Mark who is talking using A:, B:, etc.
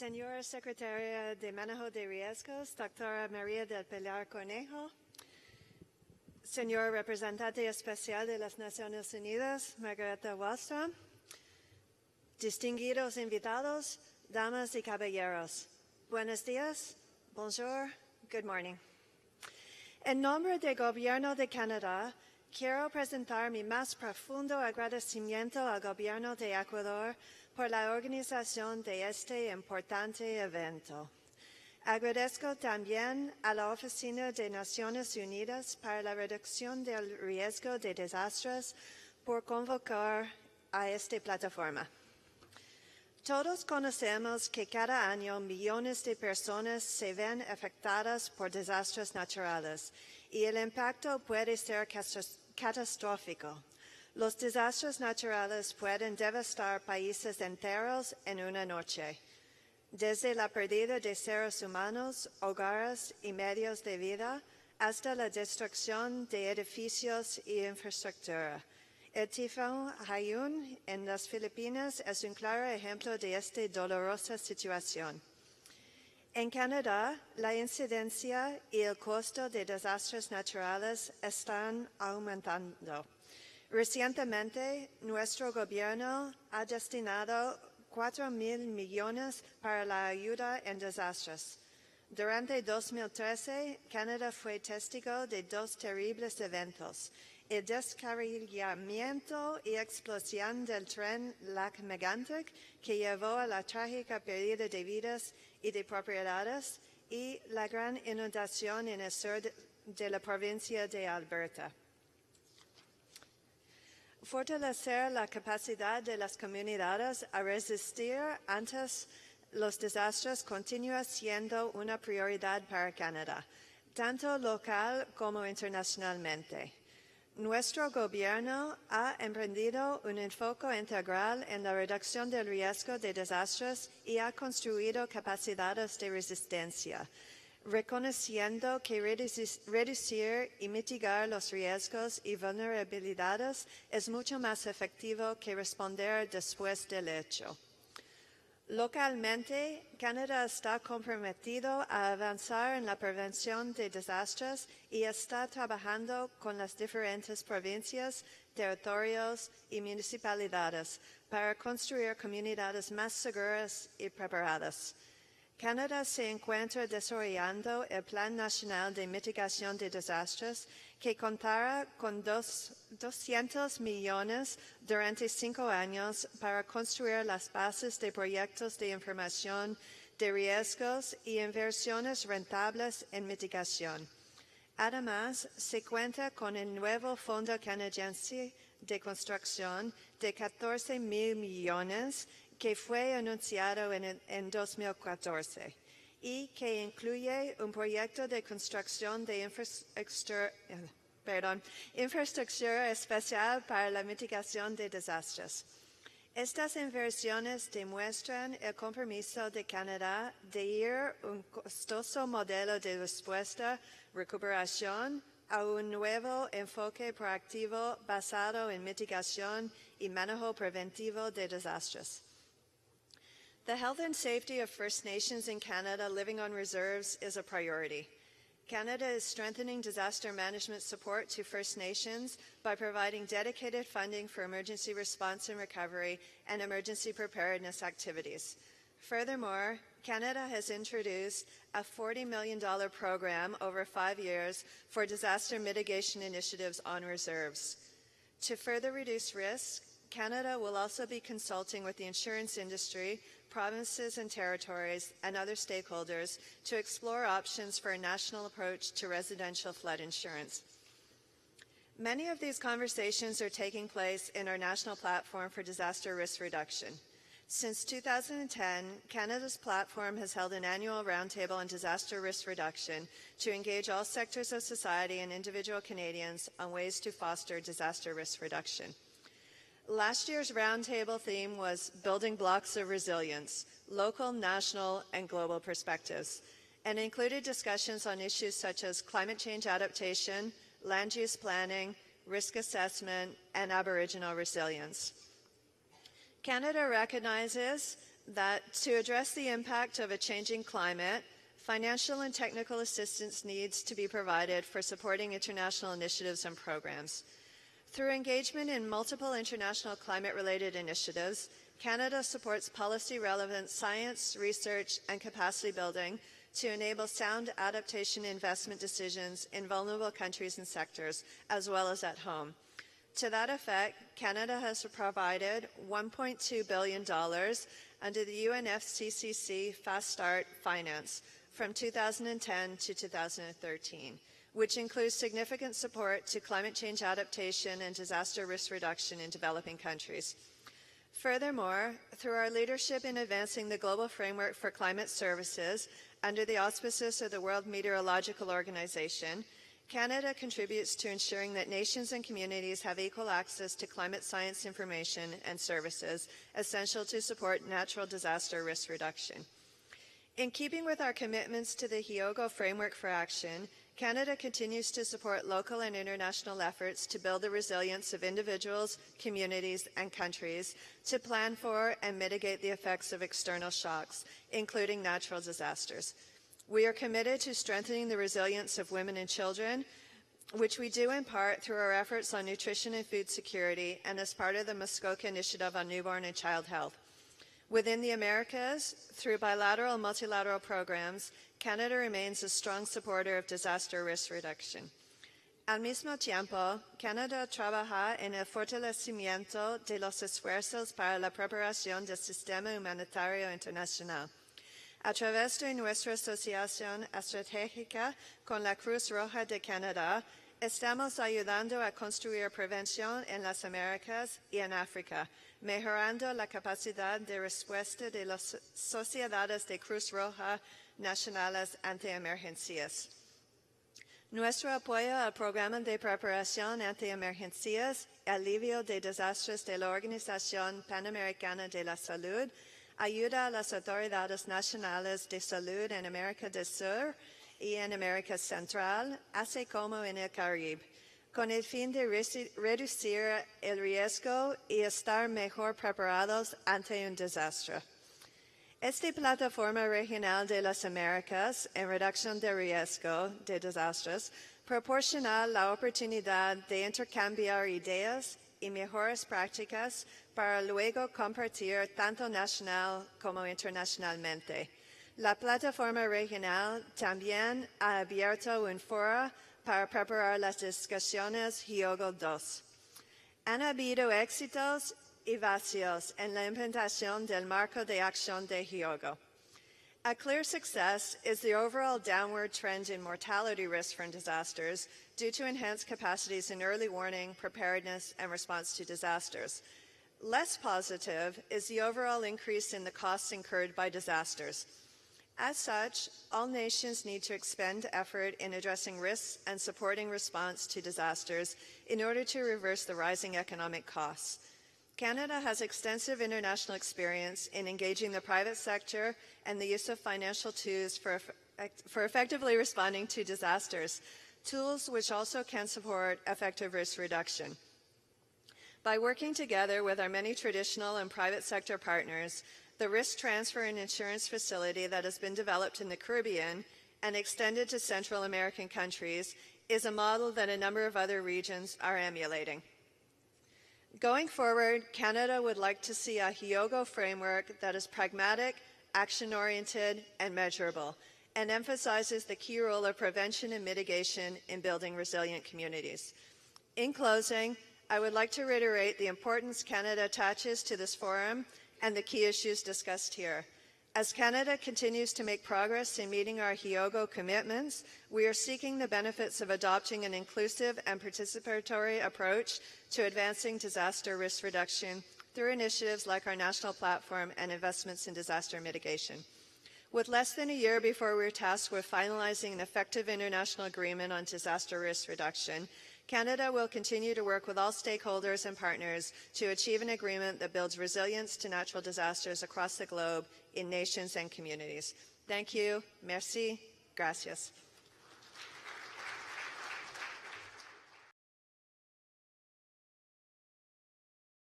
A: Señora Secretaria de Manejo de Riesgos, doctora María del Pilar Cornejo, señor representante especial de las Naciones Unidas, Margareta Wallström, distinguidos invitados, damas y caballeros, buenos días, bonjour, good morning. En nombre del Gobierno de Canadá, quiero presentar mi más profundo agradecimiento al Gobierno de Ecuador por la organización de este importante evento. Agradezco también a la Oficina de Naciones Unidas para la Reducción del Riesgo de Desastres por convocar a esta plataforma. Todos conocemos que cada año millones de personas se ven afectadas por desastres naturales y el impacto puede ser catastrófico. Los desastres naturales pueden devastar países enteros en una noche, desde la pérdida de seres humanos, hogares y medios de vida, hasta la destrucción de edificios y infraestructura. El tifón Haiyan en las Filipinas es un claro ejemplo de esta dolorosa situación. En Canadá, la incidencia y el costo de desastres naturales están aumentando. Recientemente, nuestro gobierno ha destinado 4,000 millones para la ayuda en desastres. Durante 2013, Canadá fue testigo de dos terribles eventos: el descarrilamiento y explosión del tren Lac-Mégantic, que llevó a la trágica pérdida de vidas y de propiedades, y la gran inundación en el sur de la provincia de Alberta. Fortalecer la capacidad de las comunidades a resistir ante los desastres continúa siendo una prioridad para Canadá, tanto local como internacionalmente. Nuestro gobierno ha emprendido un enfoque integral en la reducción del riesgo de desastres y ha construido capacidades de resistencia, reconociendo que reducir y mitigar los riesgos y vulnerabilidades es mucho más efectivo que responder después del hecho. Localmente, Canadá está comprometido a avanzar en la prevención de desastres y está trabajando con las diferentes provincias, territorios y municipalidades para construir comunidades más seguras y preparadas. Canadá se encuentra desarrollando el Plan Nacional de Mitigación de Desastres, que contará con 200 millones durante 5 años para construir las bases de proyectos de información de riesgos y inversiones rentables en mitigación. Además, se cuenta con el nuevo Fondo Canadiense de Construcción de 14,000 millones que fue anunciado en 2014 y que incluye un proyecto de construcción de infraestructura especial para la mitigación de desastres. Estas inversiones demuestran el compromiso de Canadá de ir un costoso modelo de respuesta, recuperación, a un nuevo enfoque proactivo basado en mitigación y manejo preventivo de desastres. The health and safety of First Nations in Canada living on reserves is a priority. Canada is strengthening disaster management support to First Nations by providing dedicated funding for emergency response and recovery and emergency preparedness activities. Furthermore, Canada has introduced a $40 million program over 5 years for disaster mitigation initiatives on reserves. To further reduce risk, Canada will also be consulting with the insurance industry, provinces and territories, and other stakeholders to explore options for a national approach to residential flood insurance. Many of these conversations are taking place in our National Platform for Disaster Risk Reduction. Since 2010, Canada's platform has held an annual roundtable on disaster risk reduction to engage all sectors of society and individual Canadians on ways to foster disaster risk reduction. Last year's roundtable theme was Building Blocks of Resilience, Local, National, and Global Perspectives, and included discussions on issues such as climate change adaptation, land use planning, risk assessment, and Aboriginal resilience. Canada recognizes that to address the impact of a changing climate, financial and technical assistance needs to be provided for supporting international initiatives and programs. Through engagement in multiple international climate-related initiatives, Canada supports policy-relevant science, research, and capacity building to enable sound adaptation investment decisions in vulnerable countries and sectors, as well as at home. To that effect, Canada has provided $1.2 billion under the UNFCCC Fast Start Finance from 2010 to 2013, which includes significant support to climate change adaptation and disaster risk reduction in developing countries. Furthermore, through our leadership in advancing the global framework for climate services under the auspices of the World Meteorological Organization, Canada contributes to ensuring that nations and communities have equal access to climate science information and services essential to support natural disaster risk reduction. In keeping with our commitments to the Hyogo Framework for Action, Canada continues to support local and international efforts to build the resilience of individuals, communities, and countries to plan for and mitigate the effects of external shocks, including natural disasters. We are committed to strengthening the resilience of women and children, which we do in part through our efforts on nutrition and food security and as part of the Muskoka Initiative on Newborn and Child Health. Within the Americas, through bilateral and multilateral programs, Canada remains a strong supporter of disaster risk reduction. Al mismo tiempo, Canada trabaja en el fortalecimiento de los esfuerzos para la preparación del sistema humanitario internacional. A través de nuestra asociación estratégica con la Cruz Roja de Canadá, estamos ayudando a construir prevención en las Américas y en África, mejorando la capacidad de respuesta de las sociedades de Cruz Roja nacionales ante emergencias. Nuestro apoyo al programa de preparación ante emergencias y alivio de desastres de la Organización Panamericana de la Salud ayuda a las autoridades nacionales de salud en América del Sur y en América Central, así como en el Caribe, con el fin de reducir el riesgo y estar mejor preparados ante un desastre. Esta plataforma regional de las Américas en reducción de riesgo de desastres proporciona la oportunidad de intercambiar ideas y mejores prácticas para luego compartir tanto nacional como internacionalmente. La plataforma regional también ha abierto un foro para preparar las discusiones Hyogo 2. Han habido éxitos y vacíos en la implementación del marco de acción de Hyogo. A clear success is the overall downward trend in mortality risk from disasters due to enhanced capacities in early warning, preparedness, and response to disasters. Less positive is the overall increase in the costs incurred by disasters. As such, all nations need to expend effort in addressing risks and supporting response to disasters in order to reverse the rising economic costs. Canada has extensive international experience in engaging the private sector and the use of financial tools for effectively responding to disasters, tools which also can support effective risk reduction. By working together with our many traditional and private sector partners, the risk transfer and insurance facility that has been developed in the Caribbean and extended to Central American countries is a model that a number of other regions are emulating. Going forward, Canada would like to see a Hyogo framework that is pragmatic, action-oriented, and measurable, and emphasizes the key role of prevention and mitigation in building resilient communities. In closing, I would like to reiterate the importance Canada attaches to this forum and the key issues discussed here. As Canada continues to make progress in meeting our Hyogo commitments, we are seeking the benefits of adopting an inclusive and participatory approach to advancing disaster risk reduction through initiatives like our national platform and investments in disaster mitigation. With less than a year before we're tasked with finalizing an effective international agreement on disaster risk reduction, Canada will continue to work with all stakeholders and partners to achieve an agreement that builds resilience to natural disasters across the globe in nations and communities. Thank you. Merci. Gracias.